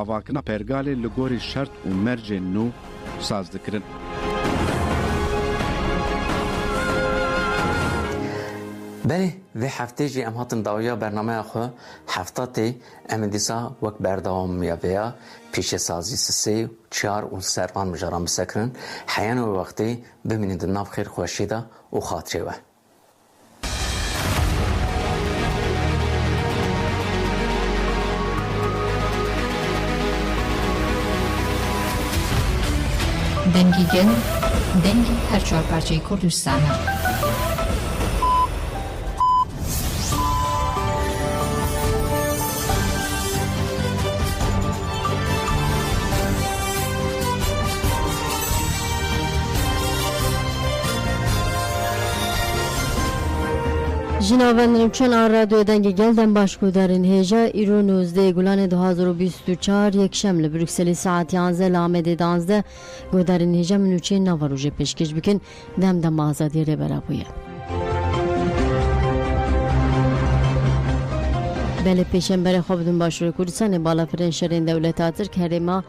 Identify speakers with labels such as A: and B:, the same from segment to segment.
A: Avakına pergalê li gorî şert û mercên nû saz dikirin.
B: Belê vê heftê jî em hatin dawiya bernameya xwe heftatê em ê dîsa wek berdewamiya vê ya pêşesazî sisê, çar û servan mijaran bisekirin heyan wê wextê bimînin di nav xêrxweşê de û xatirê we.
C: Dengî gel, dengî her çar parçayê Kurdistanê.
D: Jinaven çen radyo dengê gelden başgudarên hêja îro 19 Gulanê 2024 yekşem li Brükselê saet 11 li Amedê 12 gudarên hêja minûçeyên nava rojê pêşkêş bikin dem azadiyê rêbera bûye. Belê pêşemberê xwe bidin başûrê Kurdistanê balafirên şerên dewleta Tirk herêma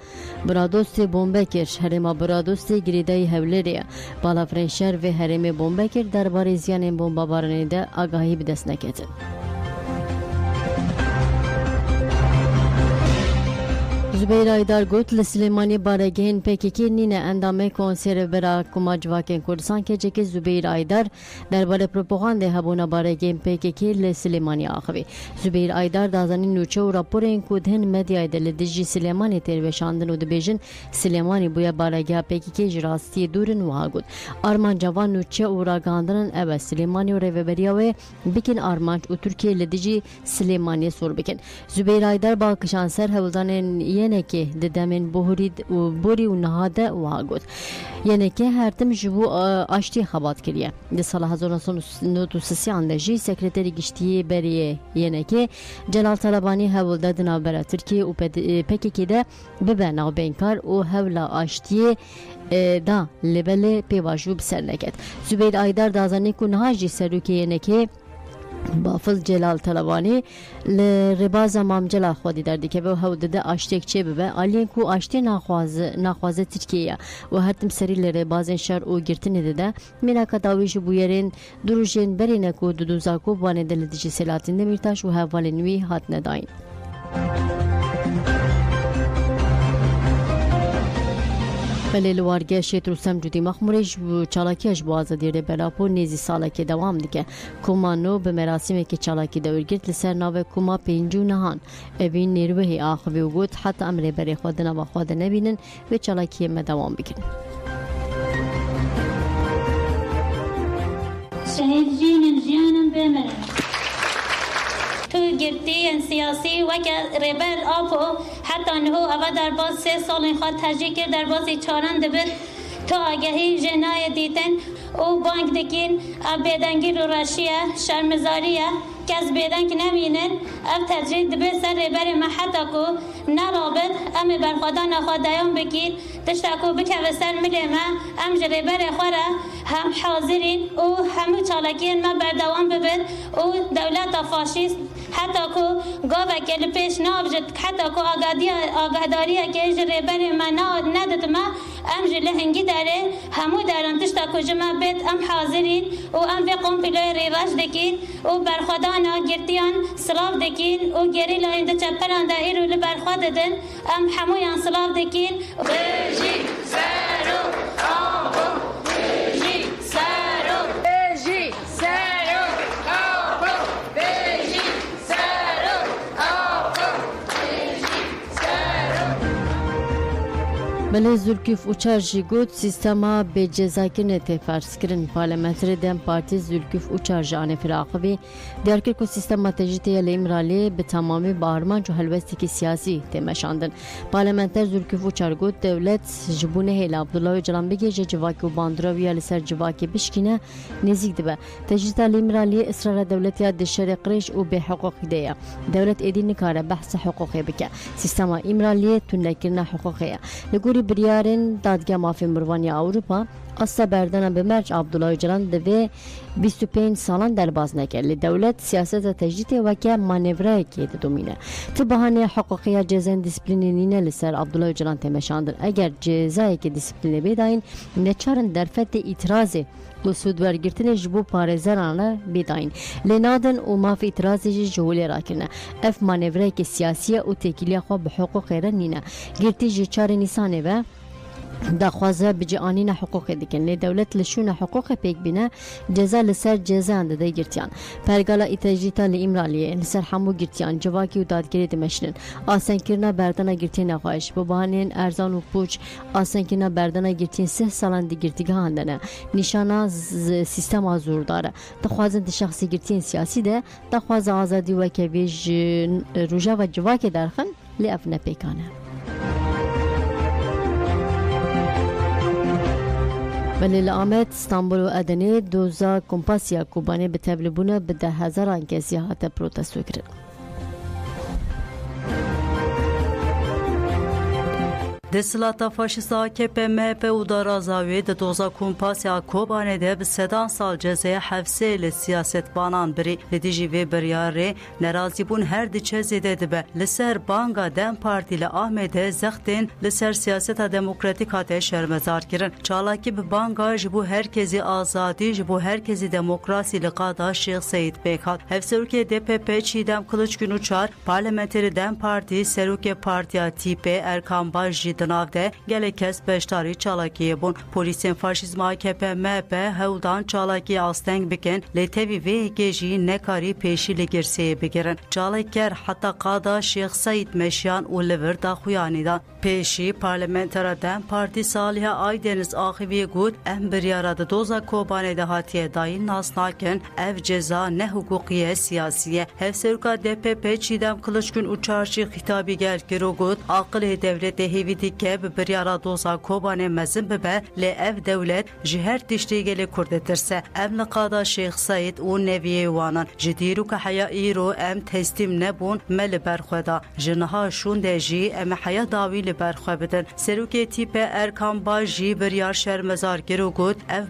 D: Biradostê bombe kir. Herêma Biradostê girêdayî Hewlêrê ye. Balafirên şer vê herêmê bombe kir derbarê ziyanên bombabaranê de agahî bi dest neketin. Zübeyir Aydar got li Silêmaniyê baregehên PKK nîne endamê konserê bera Kuma Civakên Kurdistan keçekê Zübeyir Aydar derbarê propagandê hebûna baregehên PKK li Silêmaniyê axivî. Zübeyir Aydar dazanîn nûçe û raporên ku dihên medyayê de li dijî Silêmaniyê têr veşandin û dibêjin Silêmanî bûye baregeha PKK ji rastiyê dûrin wiha got. Armanc cavan nûçe û ragihandinin ew e Silêmanî û rêveberiya wê bikin armanc û Tirkiye li dijî Silêmaniyê sor bikin. Zübeyir Aydar balkişan ser hewldanên yenekê di demên borî û niha de wiha got. Yenekê her tim ji bo aştî xebat kiriye. Di sala 1993 de jî sekreterî giştiyê beriyê yenekê Celal Talabanî hewlda di navbera Tirkiye û PKK'de bibe navbênkar û hewla aştiyê da li belê pêvajoû bi ser neket. Zübeyir Aydar dazanî ku niha jî serokê yenekê Bafıl Celal Talabanî li rêbaza mamcela xwe dîdar dikeve û hewl dide aştiyek çê bibe aliyên ku aştî naxwaze Tirkiye ye û her tim serî li rêbazên şer û girtinê dide mînaka dawî ji bûyerên du rojên berîne ku di dûzakov wanê de li dijî Selahattin Demirtaş û hevalên wî hatine dayîn. Belê li wargehê Rûstem Cudî Maxmûrê ji çalakiya ji bo azadiyê rêbelapû nêzî salekê dewam dike. Kuma nû bi merasîmekî çalakî dewrgirt li ser navê Kuma pêncû nihan. Evî nêrwehê axivî û got heta em rêberê xwe di nava xwe de nebînin vê çalakiyê me dewam bikin.
E: Şehîdjînên jiyanin bêmere. Tu girtiyên siyasî weke rêber apo heta niho eva derbas 3 salên xwe tercîh kir derbasî çaran dibin tu agehî jê nayê dîtin û bang dikin ev bêdengî û reşiye şermizarî ye kes bêdeng nemînin ev tercîh dibe ser rêberê me heta ku nerabin em ê berxwedana xwe deyan bikin tişta ku bikeve ser milê me em ji rêberê xwe re hem hazirîn û hemû çalakiyên me berdewam bibin û dewleta faşîst heta ku gavekê li pêş navjit heta ku agadariyekê ji rêberê me neditime em ji li hingî derê hemû deran tişta ku ji me bêt em hazirîn û em vê kompiloyê rêveş dikin û berxwedana girtiyan silav dikin û gerîlayên di çeperan de îro li berxwe didin em hemûyan silav dikin. Rejî sero abo rejî sero rejî sero abo rejî sero abo rejî sero.
D: Belê Zülküf Uçar jî got sîstema bêcezakirinê tê ferskirin Parlamenterê Dem Partî Zülküf Uçar ji Anêfîra Axivî diyar kir ku sîstema te jî têye li İmralê bi temamî bi armanc û helwestekî siyasî tê meşandin. Parlamenter Zülküf Uçar got dewlet ji bo nehêla Abdullah Öcalan bigêje civakê û bandorîya li ser civakê bişkîne nêzik dibe. Te jî li İmralê ısrara dewletiya di şerê qirêj û bêhiqûqî de ye. Dewlet êdî nikare behsa hiqûqê bike. Sîstema İmraliyê tunekirina hiqûqê ye. Li gorî biryarên dadgeha mafê mirovaniya Ewropa Asla berdana به مرج عبدالله جلان دوی 25 سالان درباز نکرد. دولت سیاست تجدید و که مانوره که دومینه. تو بهانه حقوقی جزاین دیسپلینی نینه لسر عبدالله جلان تمشاندن. اگر جزایی که دیسپلینی بداین نچارن درفت اعتراضی و سودورگرتن جبو پارزرانه بداین. لنادن و ماف اعتراضی جولی راکنه. اف مانوره که سیاسیه و تکیلی خواه به حقوق نینه. گرتی جچار نیسانه و دخوازه بجانین حقوق دیکن لی دولت لشون حقوق پیک بینه جزا لسر جزا انده گرتیان پرگالا ایتاجیتا لی امرالیه لسر همو گرتیان جواکی و دادگیری دمشنن آسان کرنا بردانا گرتین نخواهش ببانین ارزان و پوچ آسان کرنا بردانا گرتین 3 سالان دی گرتیگه هندنه نشانا سیستم آزور داره دخوازن دی شخصی گرتین سیاسی ده دخواز آزادی و کویج روژا و جواکی درخن لی افنه پیکانه ولی آمد استانبول و ادنه دوزا کمپاسیا کوبانه به تبلیبونه به 10,000 کسی هات پروتستو کرد.
F: دسلاتا فاشیستا که MHP و دارازاوی د دوزا کمپاسیا کوبانه ده به 3 سال جزای حبسه لسیاست بانان بری لدیجی و بریاره نرازی بون هر دیچه زیده دبه لسر بانگا دم پارتی لآمده زختین لسر سیاست دموکراتیک هاته شرمزار کرن چالاکی به بانگا جبو هرکزی آزادی جبو هرکزی دموکراسی لقادا شیخ سید بیکات هفسروک DPP چیدم کلوچ گنو چار پارلمنتری دم پارتی سروک پارتیا تیپه ارکان باجی دناوده گله کس بشتاری چالاکیه بون پولیسین فاشیزم AKP MHP هودان چالاکی آستنگ بکن لیتوی وی گیجی نکاری پیشی لگرسیه بگیرن چالاکر حتی قادا شیخ سید مشیان و لور دا خویانیدان پیشی پارلمنتر دم پارتی سالیه آیدنز آخوی گود ام بریارا دا دوزا کوبانه ده هاتیه داین ناس ناکن اف جزا نه حقوقیه سیاسیه هفسرکا DPP چیدم کلشکن اچارشی خطابی گل گرو گود عقل دولت هیویدی که بریارا دوزا کوبانه مزن ببه لی اف دولت جهر تشتی گل کرده ترسه ام لقادا شیخ سید و نویه وانان جدیرو که حیائی رو ام تستیم نبون مل برخودا جنها شون ده جی ام حیا داوی لبرخوا بدن سروک تیپ ارکان باجی بریار شرمزار گرو گود اف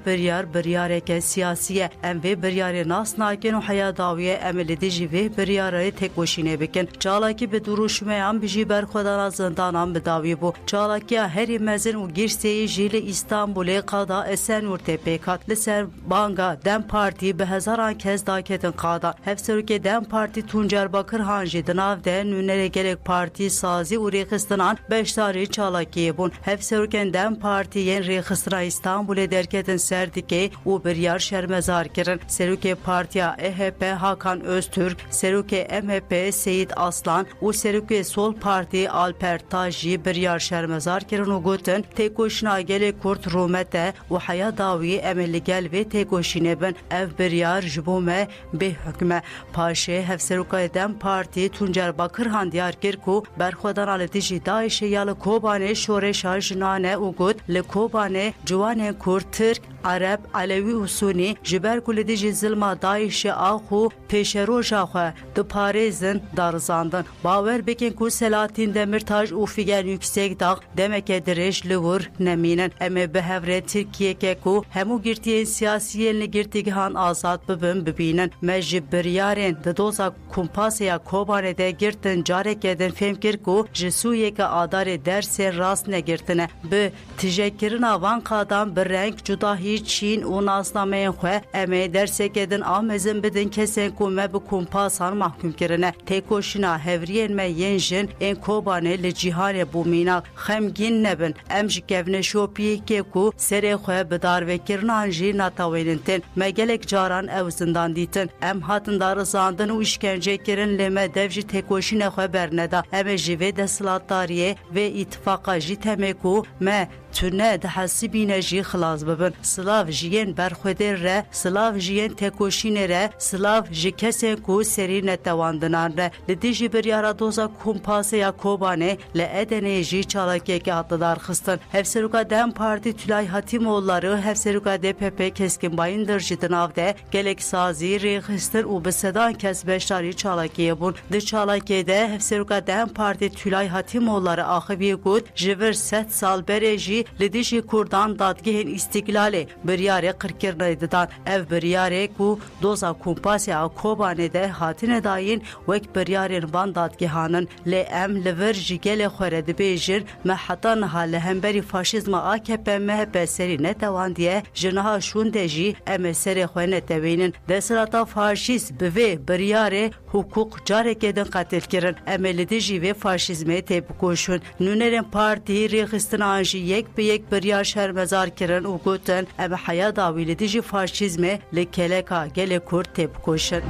F: بریار که سیاسیه ام وی بریار ناس ناکن و حیا داویه ام لدیجی وی بریاره تکوشینه بکن چالاکی به دروشمه ام بجی برخودان زندان ام بداوی بو چالاکی هری مزن و گیرسی جیل استانبول قادا اسن ورته پیکات لسر بانگا دم پارتی به 1000 کس داکتن قادا هفسروک دم پارتی تونجر باکر هانجی دناو ده نونره گلک پارتی سازی و ریخستنان beştari çalakiye bun. Hevserken dem partiyen rexistra İstanbul'e derketen serdike u bir yar şermezar kirin. Seruke partiya EHP Hakan Öztürk, Seruke MHP Seyit Aslan u Seruke Sol Parti Alper Taji bir yar şermezar kirin u gotun tekoşina gele kurt rumete u haya davi emelli gel ve tekoşine ben ev bir yar jbume be hükme. Paşe Hevseruke dem parti Tuncer Bakırhan Diyarkir ku berxodan aletici Daişe yalı Kobane şoreşa jinane ugut le Kobane Cuane Kurd Türk Arab Alevi Usuni jiber kuledici zilma Daişe ahu peşeroja xwe de Parizin darzandın. Bawer bekin ku Selahattin Demirtaş u figer yüksek dağ demeke direş livur neminen. Eme behevre Türkiye ke ku hemu girtiyen siyasiyelini girtigihan azat bibin bibinen. Mecib biryaren de doza kumpasya Kobane'de girtin carek edin femkir ku jisuye ke adare derse rast negirtine. Bi tijekkirin avankadan bir renk cudahi Çin u nasnameyen xwe eme dersek edin amezin bidin kesen ku me bi kumpasan mahkum kirine. Tekoşina hevriyen me yenjin en Kobane li cihane bu mina xemgin nebin. Em ji kevne şopiye ke ku sere xwe bi darvekirinan jî natawelintin. Me gelek caran ev zindan ditin. Em hatin darizandin u işkence kirin li me dev jî tekoşine xwe berneda. Eme ji vê desilatdariye ve ittifaqa jî teme ku me tune de hasibine jî xilas bibin. Slav jiyen berxwedê re, Slav jiyen tekoşînê re, Slav ji kesên ku serî netewandinan re. Li dijî biryara doza kumpaseya Kobane li Edenê jî çalakiyekê hatı darxistin. Hevseruka Dem Parti Tülay Hatimoğulları, Hevseruka DPP Keskin Bayındır jî di nav de gelek sazî rêxistin û bi sedan kes beşdarî çalakiye bûn. Di çalakiyê de Hevseruka Dem Parti Tülay Hatimoğulları axivî got ji vir 100 sal berê jî لدیجی کردان دادگهین استقلالی بریاره قرکرنه دادن اف بریاره کو دوزا کومپاسی کوبانه ده هاتین داین وک بریارین وان دادگهانن لی ام لور جگل خورد بیجر محطا نها لهمبری فاشیزم AKP MHP سری نتواندیه جنها شوندجی ام سری خواه نتوینن دستلاتا فاشیز به بریاره حقوق جاره کدن قتل کرن ام لدیجی و فاشیزمه تبکوشون نونرین پارتی ریخستن آنجی یک به یک بریار شرمزار کرن و گوتن ام حیا داوی لدیجی فاشیزمه لکلکا گل کرد تبکوشن.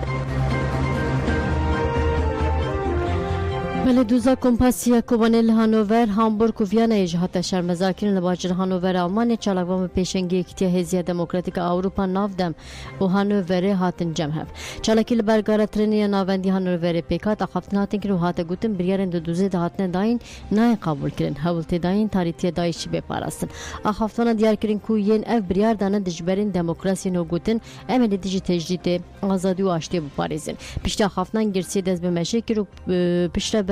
D: بله دوزا کمپاسیا کوبانل هانوور هامبورگ و ویانا اجهات شرمزار کردن لباجر هانوور آلمان چالاکوام پیشنگی اکتیا هزیا دموکراتیک اروپا نافدم و هانوور هاتن جمع چالاکی لبرگار ترنیا ناوندی هانوور پیکات اخفتن هاتن کرد و هات گوتن بریارن دو دوزه دهاتن داین نای قبول کردن حولت داین تاریتی دایشی بپاراستن اخفتن دیار کردن کوین اف بریار دانه دجبرین دموکراسی نو گوتن امل دیجی تجدید آزادی و آشتی بپارزن پیشتا اخفتن گرسی دز به مشکل و پیشتا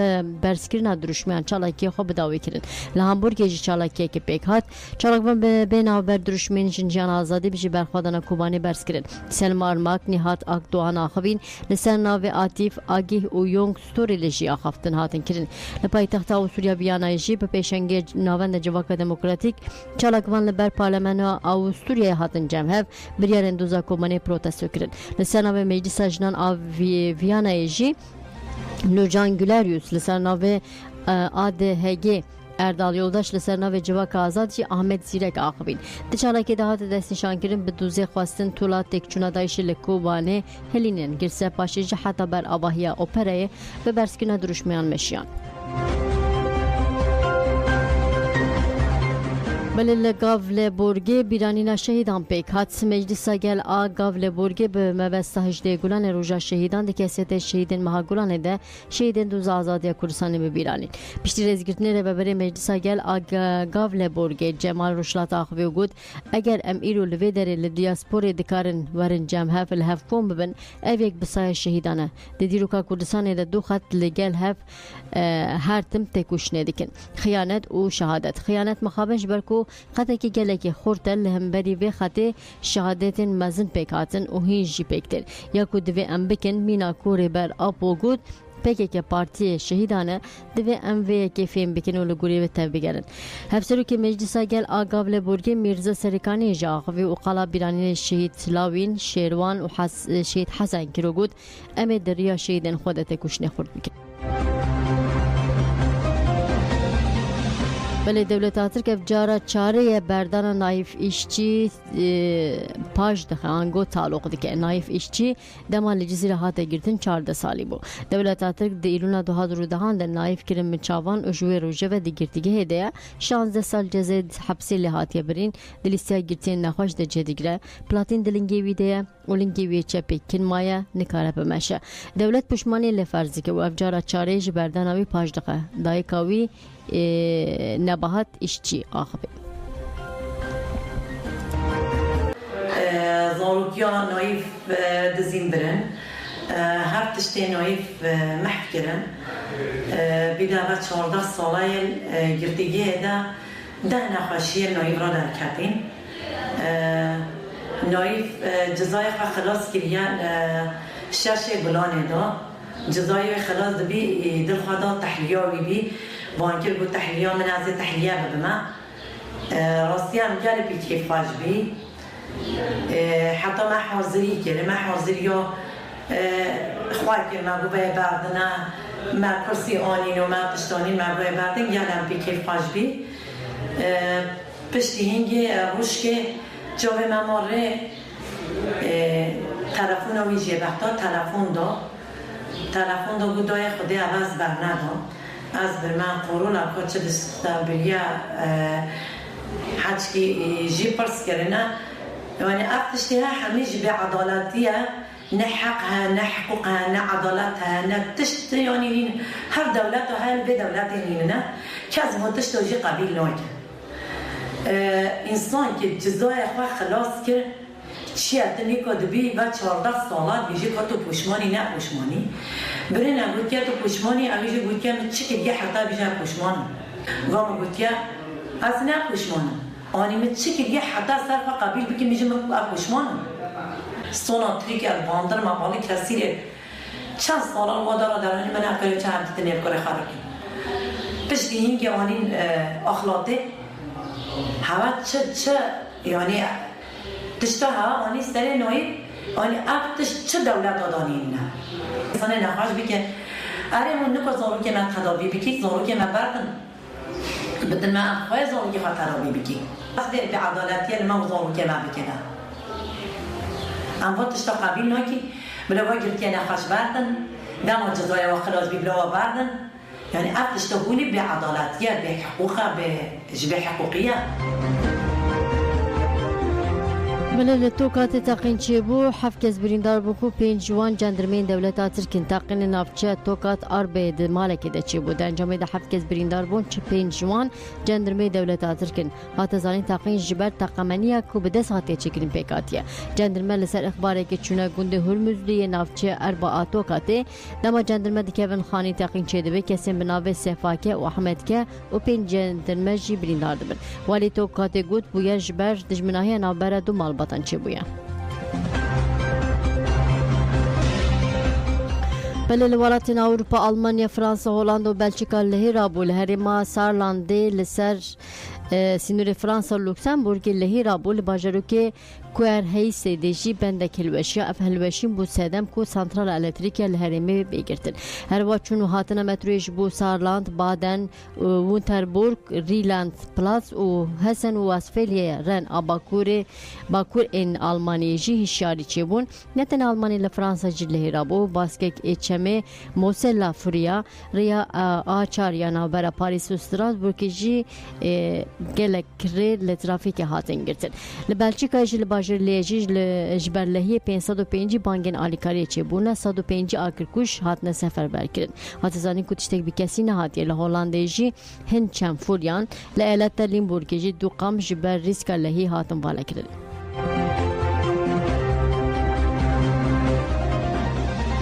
D: برسکرین درشمیان چالاکی خوب داوی کردن لهامبورگ جی چالاکی که پیک هات چالاکوان بین آور درشمین جنجان آزادی بجی برخوادن کوبانی برسکرین سلم آرماک نهات اکدوان آخوین لسر ناو آتیف آگیه و یونگ ستوری لجی آخفتن هاتن کردن لپایتخت آوستریا ویانا جی به پیشنگی ناوند جواک دموکراتیک چالاکوان لبر پارلمان آوستریا هاتن جمع بریارن دوزا کوبانی پروتستو کردن لسر ناو مجلس جنان آو ویانا جی Nurcan Güleryüz لسر ناو ADHG Erdal Yoldaş لسر ناو جواک آزاد جی احمد زیرک آخوین دچالاکی دهات دست نشان کردن به دوزه خواستن طولا تکچونا دایش لکوبانه هلینن گرسه پاشیج حتی بر آباهی اپرای به برسکن درشمیان مشیان بله گاول بورگی بیرانینا شهیدان پیک هات مجلس گل آ گاول بورگی به مبسته هجده گلان روژا شهیدان دکسیت شهیدین مها گلان ده شهیدین دوز آزادی کردستان به بیرانی پیشتی رزگرتنی رو ببره مجلس گل آ گاول بورگی جمال روشلات آخوی گود اگر ام ایرو لوی داره لدیاسپور دکارن ورن جمع هف الهف فون ببن اویک بسای شهیدانه دیروکا کردستان ده دو خط لگل هف هر تم تکوشنه دکن خیانت و شهادت خیانت مخابنش برکو خطه که گلکی خورتن لهم بری و خطه شهادت مزن پیکاتن و هیچی پیکتر یا که دوی ام بکن مینا کوری بر آپو گود پکی که پارتی شهیدانه دوی ام وی که فیم بکن و لگوری و تب بگرن هفسرو که مجلسا گل آگاول بورگی میرزا سرکانی جاغوی و قلا بیرانی شهید سلاوین شیروان و شهید حسن کرو گود ام دریا شهیدن خودت کشنه خورد بکن بله دولت آترک افجارا چاره بردان نایف ایشچی پاش دخه آنگو تعلق دکه نایف ایشچی دمان لجزیره هاته گرتن 14 سالی بو دولت آترک دی ایلونا 2010 ده نایف کرم مچاوان و جوی روژه و دی گرتیگه هده 16 سال جزه حبسی لحاتیه برین دلیستیا گرتین نخوش ده جدیگره پلاتین دلنگی ویده اولنگی وی چپی کنمایه نکاره بمشه دولت پشمانی لفرزی که و افجارا چاره بردان آوی پاش دخه دایکاوی نباهت işçi آخبه
G: ضاروکیا نایف دزین برن هر تشتی نایف محف کرن بیده و 14 سالای گردگیه ده نخواشی نایف را در کتین نایف جزای خواه خلاص کریان شش گلانه دا جزای خلاص دبی دل خواه دا تحلیاوی بی وانکر بود تحلیه من از تحلیه ببما راستی هم گل بی کیف فاج بی حتی ما حاضری کرد ما حاضری یا خواه کرد ما گوه بردنه ما کرسی آنین و ما پشتانین ما گوه بردن گل هم بی کیف فاج بی پشتی هنگی روش که جاوه مماره تلفون ویجیه بختا تلفون دا گودای خودی عوض برنده از برمان قرون که چه دستابلیا حج کی جی پرس کرنا یعنی افتشتها همه جی عدالتیه نه حقها نه حقوقها نه عدالتها نه تشت یعنی هر دولت و هر به دولت نه کس متشت و جی قبیل ناکه انسان که جزای خواه خلاص کرد چی اتنی که دبی و 14 سالات بیجی که تو پشمانی نه پشمانی برین گوت که تو پشمانی اویجی گوت که چی که دیگه حتی بیجی پشمانی گام گوت که از نه پشمانم آنی می چی که یه حتی صرف قبیل بگی میجم پشمانم سونا تریک از باندر مقالی کسیره چند سالان وادارا درانی من اکلی چند دیده نبکاره خرکی پشتی این که آنین اخلاقه هوا چه یعنی تشتا هوا آنی سر نوعی آنی افتش چه دولت آدانی نه انسان نخواهش بگه اره من نکو زارو که من تدابی بگی زارو که من بردن بدن من اخواه زارو که من تدابی بگی وقتی به عدالتیه من زارو که من بکنم اما تشتا قبیل نوکی بلوا گرتی نخواهش بردن دم جزای و خلاص بی بلوا بردن يعني أفتش تقولي بعدالتية بحقوقها بحقوقية
D: ملل توکات تاقین چی بو حف کس بریندار بو پنج جوان جندرمین دولت ترکین تاقین نافچه توکات آربید مالکی ده چی بو در انجام ده حف کس بریندار بون چه پنج جوان جندرمین دولت ترکین هات زانی تاقین جبر تاقمنیه کو به دست هاتی چکرین پیکاتیه جندرمه لسر اخباره که چونه گنده هرمزلی نافچه اربعا توکاته دما جندرمه دکوین خانی تاقین چی ده کسیم بناوه سفاکه و احمد که و پنج جندرمه جی بریندار دبن ولی توکات گود بویا جبر دجمناهی نابره دو مال بطن چه بویا بله لولاتین اوروپا آلمانیا فرانسا هولندا و بلژیکا لهیرا بو لهریما سارلانده لسر سینور فرانسا لوکسمبورگ لهیرا بو لباجروکه کوار هی سیدیجی بنده کلوشیا اف هلوشین بو سدم کو سانترال الکتریکیا لهریمه بگیرتن هر واچون هاتنه مترویش بو سارلاند بادن وونتربورگ ریلاند پلاس و هسن و اسفلیه رن باکور ان آلمانی جی هشاری چبون نتن آلمانی لفرانسا جی لهیرا بو باسکک اچمه موسلا فریا ریا آچاریا نابرا پاریس و استراسبورگ جی گلکری لترافیک هاتن گرتن لبلژیکا جی لیجیج لجبرلهی 505 بانگن آلیکاری چه بونه 105 آکرکوش هاتنه سفر برکرد هات زانی کوتشتک بی کسی نه هاتیه لهولندیجی هند چم فوریان لعلت لیمبورگیجی دو قام جبر ریسک لهی هاتن بالا کرد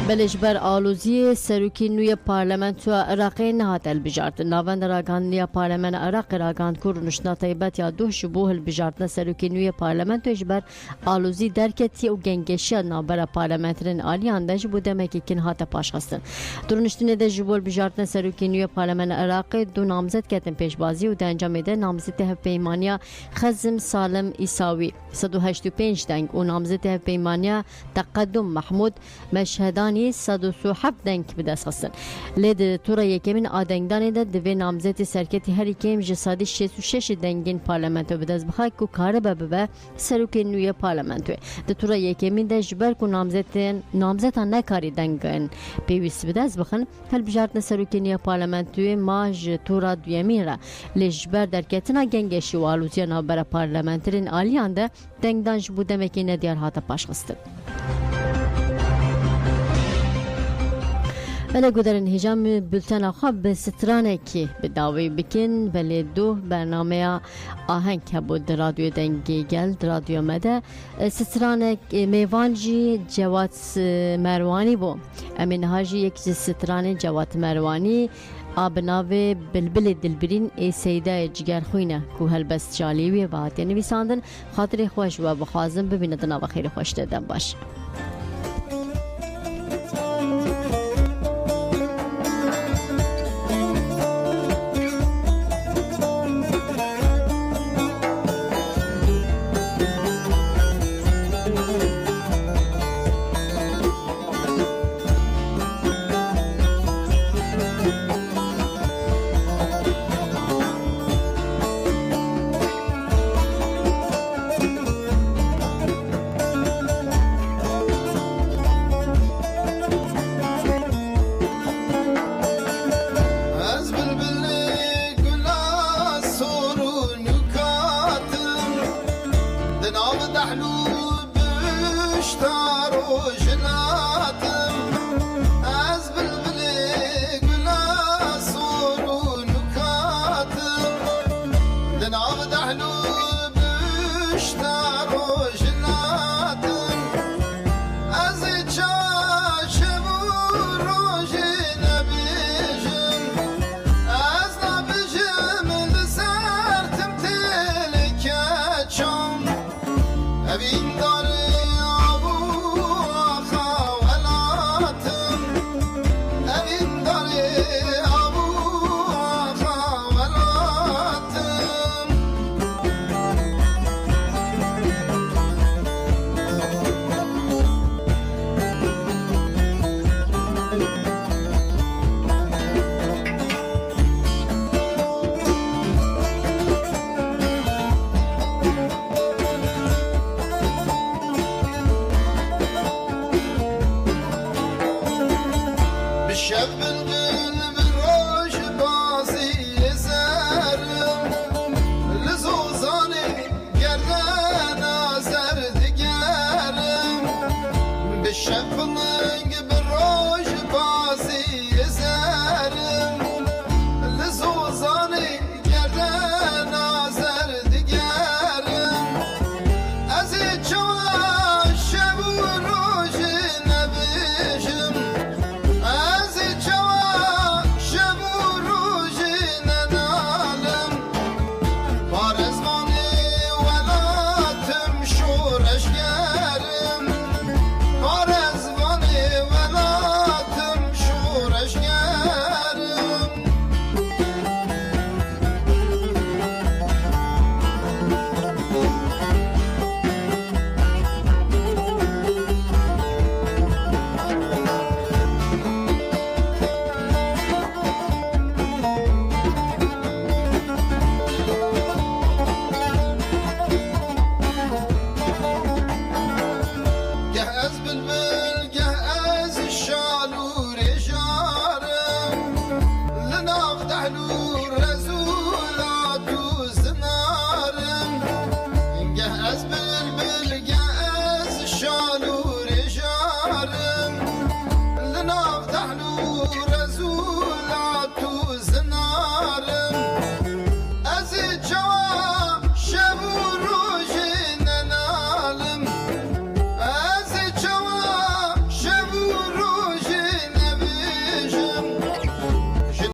D: بلجبر آلوزی سروکی نوی پارلمنت و عراقی نهات البجارت ناوند راگاندیا پارلمان عراق راگاند کورنشنا طیبت یا دو شبوه البجارت سروکی نوی پارلمنت و جبر آلوزی درکتی و گنگشی نابر پارلمنترین آلیان دش بوده مکیکن هات پاش هستن درنشتنه ده جبول بجارت سروکی نوی پارلمان عراق دو نامزد کتن پیشبازی و دنجام ده نامزد هفپیمانیا خزم سالم ایساوی 185 دنگ و نامزد هفپیمانیا تقدم محمود مشهدان 107 دنگ به دست خستن لید تورا یکمین آدنگدانی ده دوی نامزد سرکتی هر یکم جسادی 66 دنگین پارلمنتو به دست بخواه که کاره به سروک نوی پارلمنتو ده تورا یکمین ده جبر که نامزد نکاری دنگین پیویست به دست بخن هل بجارتن سروک نوی پارلمنتو ماج تورا دویمین را لجبر در کتنا گنگشی و آلوزی نابر پارلمنترین آلیان ده دنگدان جبوده مکی ندیار هاتا پاش خستن بله گذرن هجام بلتن خواب به سترانه کی به داوی بکن بله دو برنامه آهنگ که بود رادیو دنگی گل رادیو مده سترانه میوانجی جواد مروانی بو امین هاجی یک سترانه جواد مروانی آبناوی بلبل دلبرین ای سیده جگر خوینه که هلبست جالیوی و هاتی نویساندن خاطر خوش و بخوازم ببیندن و خیر خوش دادن باش